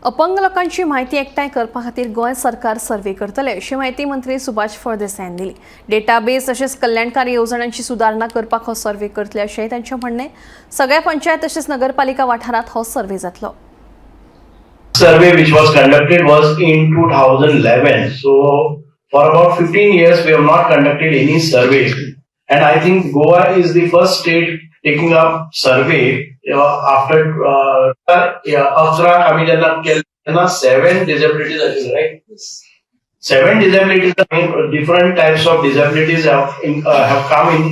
अपंग लोकांची माहिती एकठांय करपा खातीर गोंय सरकार सर्वे करतले अशी माहिती मंत्री सुभाष फळ देसाईन दिली। डेटाबेस तसेच कल्याणकारी येवजण्यांची सुदारणा करपाक हो सर्वे करतले अशेंय तांचें म्हणणें। सगळ्या पंचायत तसेच नगरपालिका वाठारांत हो सर्वे जातलो। Survey which was conducted was in 2011. So for about 15 years we have not conducted any survey, and I think Goa is the first state taking up survey after Afra आम्ही ज्यांना केलं 7 disabilities आहेत, right? 7 disabilities, different types of disabilities have come in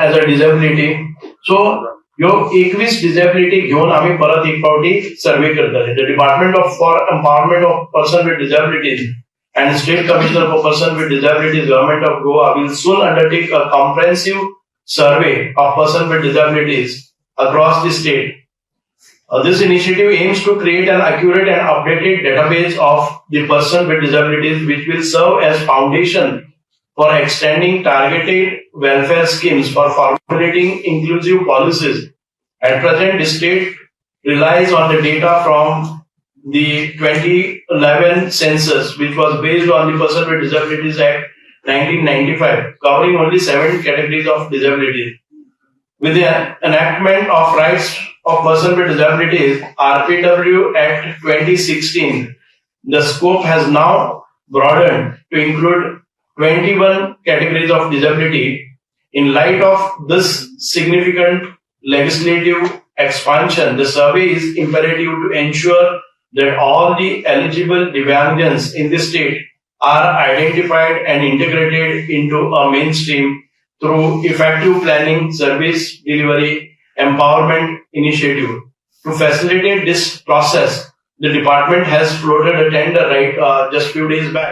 as a disability. So yo 21 disability घेऊन आम्ही परत एक पावटी सर्वे करतले। The department for empowerment of person with disabilities and State Commissioner for Person with Disabilities, Government of Goa will soon undertake a comprehensive survey of person with disabilities across the state. This initiative aims to create an accurate and updated database of the person with disabilities, which will serve as foundation for extending targeted welfare schemes for formulating inclusive policies. At present, the state relies on the data from the 2011 census, which was based on the Person with Disabilities Act 1995, covering only 7 categories of disabilities. With the enactment of Rights of Person with Disabilities (RPW) Act 2016, the scope has now broadened to include 21 categories of disability. In light of this significant legislative expansion, the survey is imperative to ensure that all the eligible Divyangjans in the state are identified and integrated into a mainstream through effective planning, service delivery, empowerment initiative. To facilitate this process, the department has floated a tender just few days back.